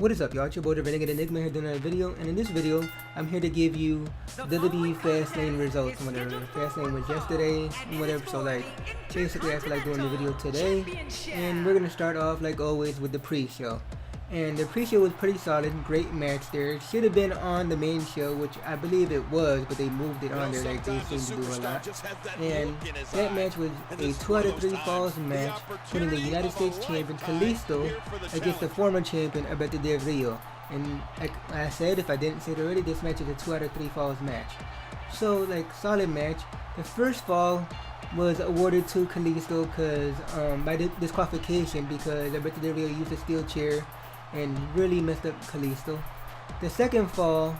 What is up, y'all? It's your boy, the Renegade Enigma, here doing another video, and in this video, I'm here to give you WWE Fastlane results and whatever. Fastlane was yesterday and whatever, so like, basically I feel like doing the video today, and we're gonna start off like always with the pre-show. And the pre-show was pretty solid, great match there. It should have been on the main show, which I believe it was, but they moved it on there like they seem to do a lot. And that match was a 2 out of 3 falls match, putting the United States champion Kalisto against the former champion Alberto Del Rio. And like I said, if I didn't say it already, this match is a 2 out of 3 falls match. So like, solid match. The first fall was awarded to Kalisto because by disqualification, because Alberto Del Rio used a steel chair and really messed up Kalisto. The second fall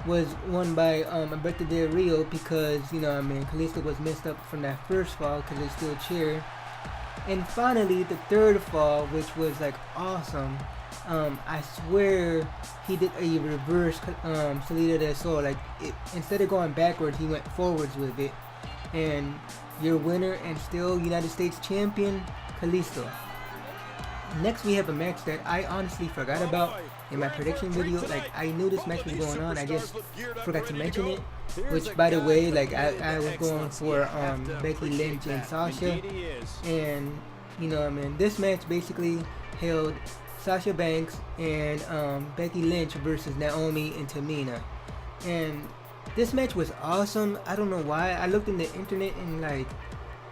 was won by Alberto Del Rio because, you know, Kalisto was messed up from that first fall because of the steel chair. And finally, the third fall, which was like awesome. I swear he did a reverse Salida del Sol. Like, instead of going backwards, he went forwards with it. And your winner and still United States champion, Kalisto. Next, we have a match that I honestly forgot about in my prediction video. Like, I knew this match was going on, I just forgot to mention it. Which, by the way, like I was going for Becky Lynch and Sasha, and you know, this match basically held Sasha Banks and Becky Lynch versus Naomi and Tamina, and this match was awesome. I don't know why. I looked in the internet and like,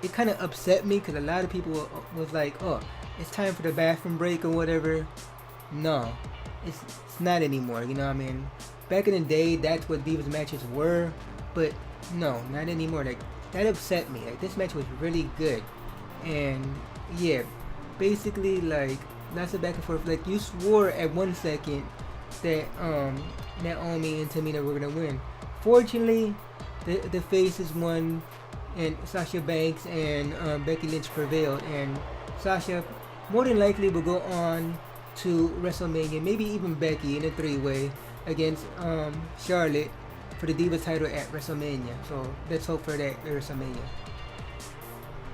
it kind of upset me because a lot of people was like, oh, it's time for the bathroom break or whatever. No, it's not anymore, you know what I mean? Back in the day, that's what Divas matches were, but no, not anymore. Like, that upset me. Like, this match was really good. And yeah, basically like, lots of back and forth. Like, you swore at 1 second that Naomi and Tamina were gonna win. Fortunately, the faces won, and Sasha Banks and Becky Lynch prevailed, and Sasha more than likely will go on to WrestleMania, maybe even Becky in a 3-way against Charlotte for the Divas title at WrestleMania. So let's hope for that at WrestleMania.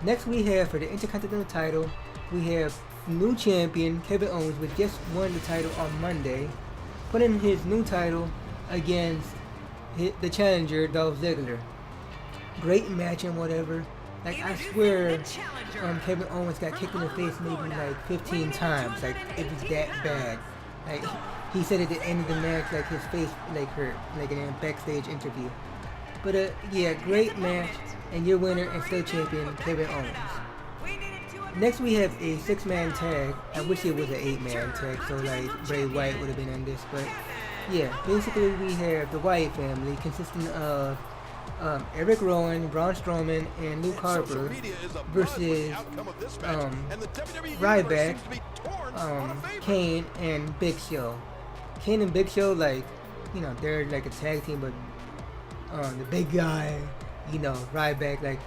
Next, we have for the Intercontinental title, we have new champion Kevin Owens, which just won the title on Monday, putting his new title against the challenger Dolph Ziggler. Great match and whatever. Like, I swear Kevin Owens got kicked in the face maybe like 15 times. Like, it was that bad. Like, he said at the end of the match, like, his face like hurt, like in a backstage interview. But yeah, great match, and your winner and still champion, Kevin Owens. Next, we have a 6-man tag. I wish it was an 8-man tag, so like Bray Wyatt would have been in this. But yeah, basically we have the Wyatt family consisting of Eric Rowan, Braun Strowman, and Luke Harper versus Ryback, Kane, and Big Show. Kane and Big Show, like, you know, they're like a tag team, but the big guy, you know, Ryback, like,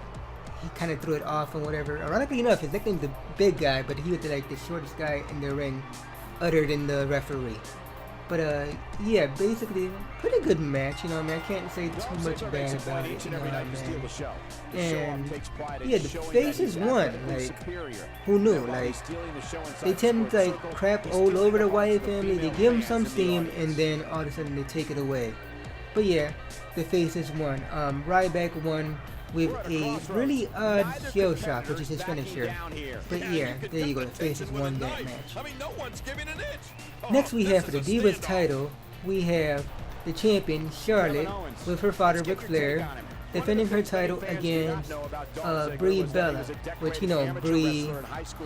he kind of threw it off and whatever. Ironically enough, his nickname's the big guy, but he was like the shortest guy in the ring, other than the referee. But yeah, basically pretty good match, you know what I mean? I can't say too much bad about it, you know what I mean? And yeah, the faces won. Like, who knew? Like, they tend to like crap all over the Wyatt family. They give them some steam, and then all of a sudden they take it away. But yeah, the faces won. Ryback won with a really odd shell shock, which is his finisher. But yeah, there you go, the faces won that match. Next, we have for the Divas title, we have the champion Charlotte with her father Ric Flair defending her title against Brie Bella, which, you know, Brie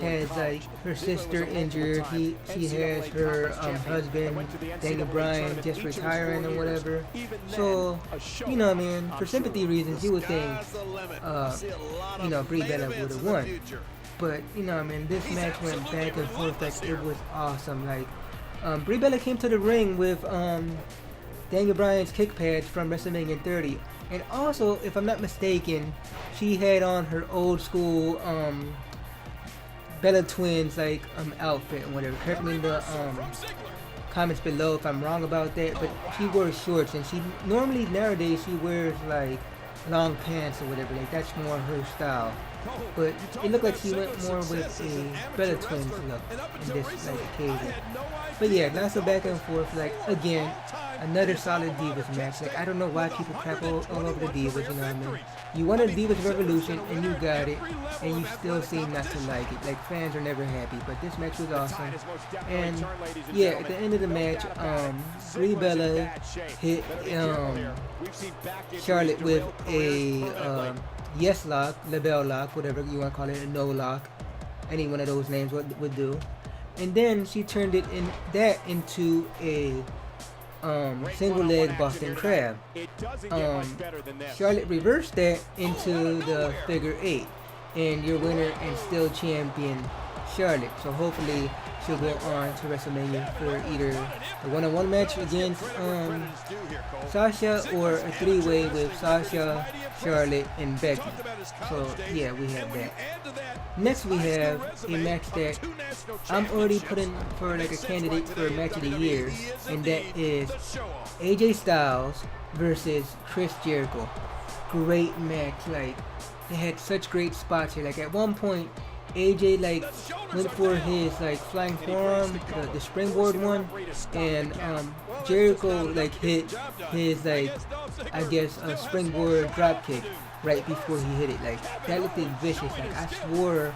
has like her sister injured. She has her husband Daniel Bryan just retiring and whatever. So, you know, for sympathy reasons, you would think you know, Brie Bella would have won. But you know, this match went back and forth. Like, it was awesome. Like, Brie Bella came to the ring with Daniel Bryan's kick pads from WrestleMania 30. And also, if I'm not mistaken, she had on her old school Bella Twins like outfit and whatever. Correct me in the comments below if I'm wrong about that. But she wore shorts, and she normally nowadays she wears like long pants or whatever. Like, that's more her style. but it looked like he went more with a Bella Twins look in this like occasion. But yeah, lots of back and forth. Like again, another solid Divas match. Like I don't know why people crap all over the Divas. You know what I mean? You wanted a Divas Revolution and you got it, and you still seem not to like it. Like fans are never happy. But this match was awesome. And yeah, at the end of the match, Brie Bella hit Charlotte with a yes lock, LeBell lock, whatever you want to call it, a no lock. Any one of those names would do. And then she turned it into a single leg Boston Crab. Charlotte reversed that into the figure 8, and your winner and still champion Charlotte. So hopefully she'll go on to WrestleMania for either a one-on-one match against Sasha or a three-way with Sasha, Charlotte, and Becky. So yeah, we have that. Next we have a match that I'm already putting for like a candidate for match of the year, and that is AJ Styles versus Chris Jericho. Great match. Like they had such great spots here. Like at one point AJ like went for his like flying forearm, the springboard one, and Jericho like hit his like I guess a springboard drop kick right before he hit it. Like that looked vicious. Like I swore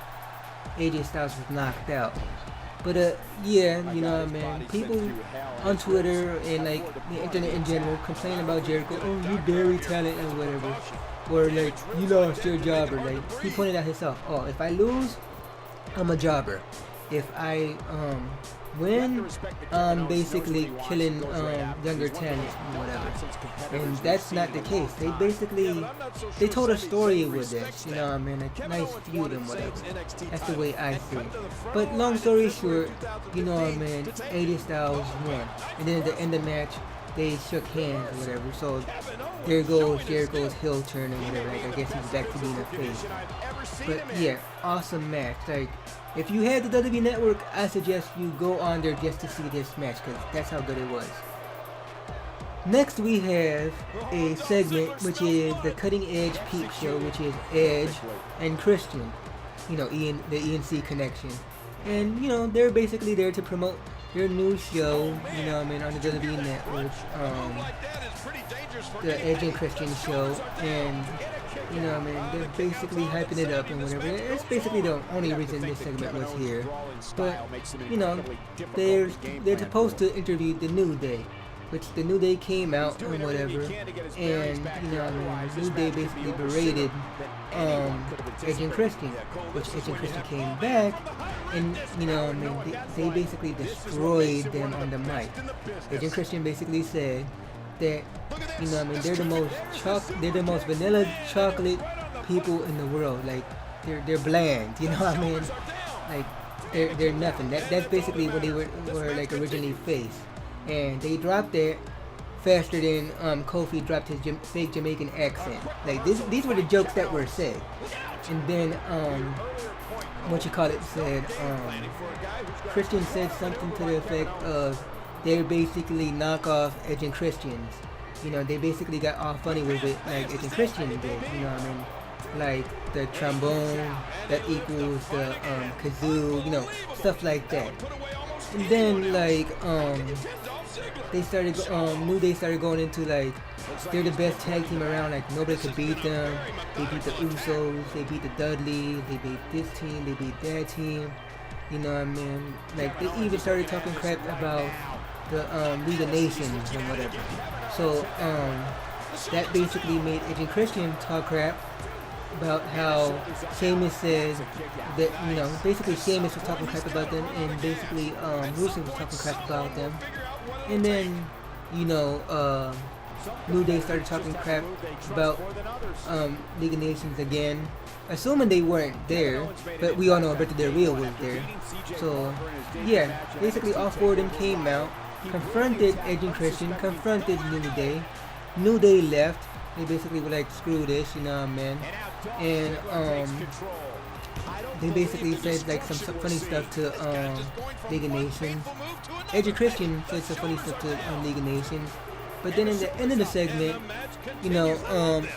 AJ Styles was knocked out. But yeah, you know what I mean? People on Twitter and like the internet in general complain about Jericho. Oh, you very talented and whatever. Or like, you lost your jobber. Like he pointed out himself. Oh, if I lose, I'm a jobber. If I win, I'm basically killing younger talent and whatever. And that's not the case. They told a story with this, you know what I mean? A nice feud and whatever. That's the way I see it. But long story short, you know what I mean? AJ Styles won. And then at the end of the match, they shook hands or whatever. So there goes Jericho's heel turn and whatever. Like I guess he's back to being a face. But yeah, awesome match. Like if you had the WWE Network, I suggest you go on there just to see this match because that's how good it was. Next we have a segment which is the Cutting Edge Peep Show, which is Edge and Christian. You know, the ENC connection. And you know, they're basically there to promote their new show, you know what I mean, on the WWE Network, the Edge and Christian show, and you know what I mean, they're basically hyping it up and whatever. It's basically the only reason this segment was here. But you know, they're supposed to interview the New Day, which the New Day came out and whatever, and you know what I mean, New Day basically berated Edge and Christian, which Edge and Christian came back, and you know what I mean, they basically destroyed them on the mic. Edge and Christian basically said that, you know what I mean, they're the most vanilla chocolate people in the world. Like they're bland, you know what I mean? Like they're nothing. That's basically what they were like originally faced. And they dropped it faster than Kofi dropped his fake Jamaican accent. Like these were the jokes that were said. And then said Christian said something to the effect of they're basically knockoff Edge and Christians. You know, they basically got all funny with it like Edge and Christian did, you know what I mean? Like the trombone that equals the kazoo, you know, stuff like that. And then like they started New Day started going into like they're the best tag team around, like nobody could beat them. They beat the Usos, they beat the Dudleys, they beat this team, they beat that team. You know what I mean? Like they even started talking crap about the League of Nations and whatever. So that basically made Edge and Christian talk crap about how Sheamus says that, you know, basically Sheamus was talking crap about them, and basically Rusev was talking crap about them. And then, you know, New Day started talking crap about League of Nations again, assuming they weren't there, but we all know Alberto Del Rio was there. So, yeah, basically all four of them came out, confronted Edge and Christian, confronted New Day. New Day left. They basically were like, screw this, you know what I mean? And they basically said like some funny stuff to League of Nations. Edge and Christian said some funny stuff to League of Nations. But then in the end of the segment, you know,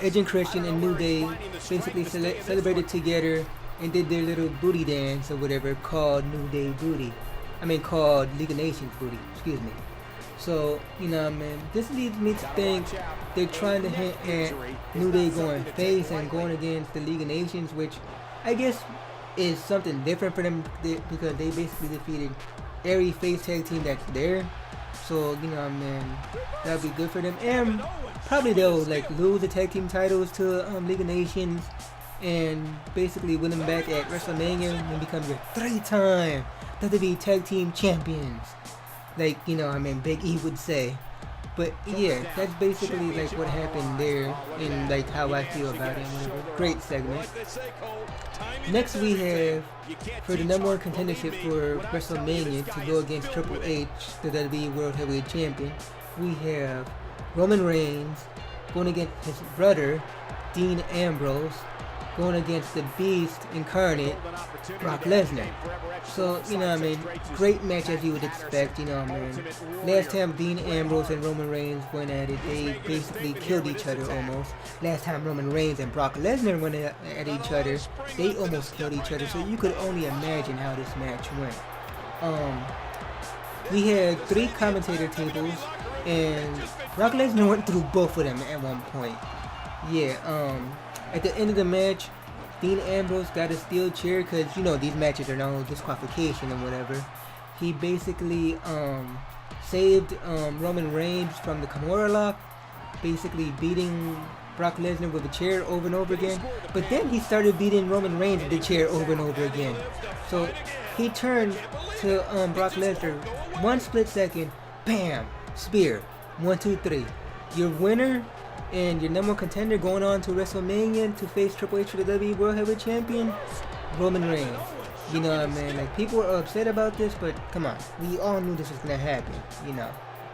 Edge and Christian and New Day basically celebrated together and did their little booty dance or whatever called New Day Booty. I mean, called League of Nations Booty. Excuse me. So, you know, man, this leads me to think they're trying to hint at New Day going face and going against the League of Nations, which I guess is something different for them because they basically defeated every face tag team that's there. So, you know, man, that'll be good for them. And probably they'll like lose the tag team titles to League of Nations and basically win them back at WrestleMania and become your 3-time WWE Tag Team Champions. Like, you know, I mean, Big E would say. But yeah, that's basically like what happened there and like how I feel about it. Great segment. Next we have for the #1 contendership for WrestleMania to go against Triple H, the WWE World Heavyweight Champion. We have Roman Reigns going against his brother Dean Ambrose, going against the Beast incarnate, Brock Lesnar. So, you know what I mean, great match as you would expect, you know what I mean. Last time Dean Ambrose and Roman Reigns went at it, they basically killed each other almost. Last time Roman Reigns and Brock Lesnar went at each other, they almost killed each other, so you could only imagine how this match went. We had 3 commentator tables, and Brock Lesnar went through both of them at one point. Yeah, at the end of the match, Dean Ambrose got a steel chair because, you know, these matches are no disqualification and whatever. He basically saved Roman Reigns from the Kimura lock, basically beating Brock Lesnar with a chair over and over again. But then he started beating Roman Reigns with the chair over and over again. So he turned to Brock Lesnar, 1 split second, bam, spear, 1, 2, 3. Your winner and your #1 contender going on to WrestleMania to face Triple H for the WWE World Heavyweight Champion, Roman Reigns. You know what I mean? Like, people are upset about this, but come on, we all knew this was gonna happen. You know,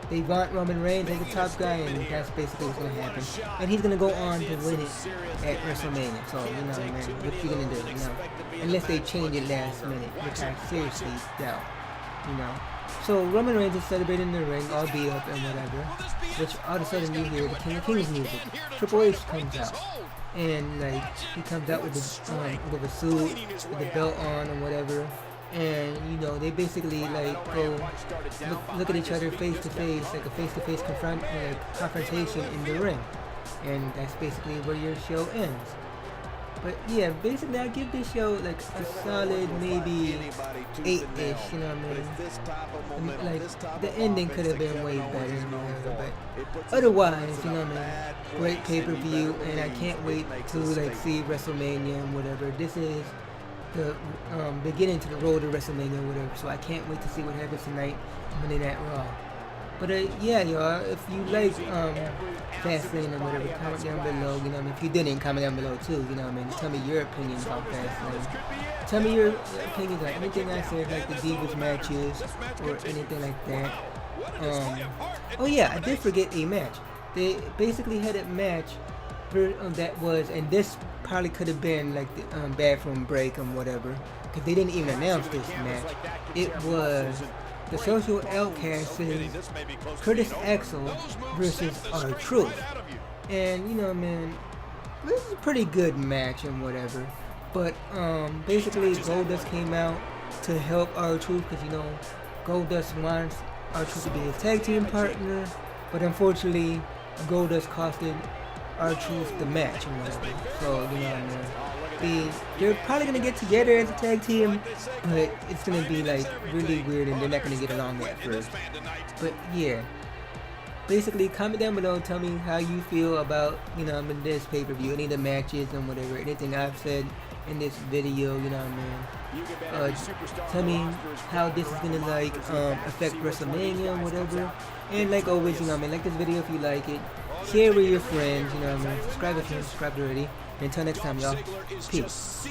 they want Roman Reigns as the top guy, and that's basically what's gonna happen. And he's gonna go on to win it at WrestleMania. So, you know, man, what you gonna do? You know, unless they change it last minute, which I seriously doubt. You know. So Roman Reigns is celebrating in the ring, all beat up and whatever, which all of a sudden you hear the King of Kings music. Triple H comes out, and like he comes out with a suit, with the belt on and whatever, and you know they basically like go look at each other face to face, like a face-to-face confrontation in the ring, and that's basically where your show ends. But yeah, basically I give this show like a solid maybe 8-ish, you know what I mean? Like the ending could have been way better, but otherwise, you know what I mean? Great pay-per-view, and I can't wait to like see WrestleMania and whatever. This is the beginning to the road to WrestleMania or whatever, so I can't wait to see what happens tonight Monday Night Raw. But yeah, y'all, if you like Fastlane or whatever, comment down below, you know what I mean? If you didn't, comment down below too, you know what I mean? Tell me your opinion about Fastlane. Tell me your opinion on anything I said, like the Divas matches or anything like that. Oh yeah, I did forget a match. They basically had a match that was, and this probably could have been like the bathroom break and whatever, because they didn't even announce this match. It was the Social Outcasts, Curtis Axel versus R-Truth. And you know, man, this is a pretty good match and whatever. But basically Goldust came out to help R-Truth because, you know, Goldust wants R-Truth to be his tag team partner, but unfortunately Goldust costed R-Truth the match and whatever. So, you know, man, they're probably gonna get together as a tag team, but it's gonna be like really weird and they're not gonna get along at first. But yeah, basically comment down below, tell me how you feel about, you know, this pay-per-view, any of the matches and whatever, anything I've said in this video, you know what I mean? Tell me how this is gonna like affect WrestleMania and whatever. And like always, you know what I mean, like this video if you like it, share with your friends, you know what I mean, subscribe if you haven't subscribed already. Until next time, y'all. Peace.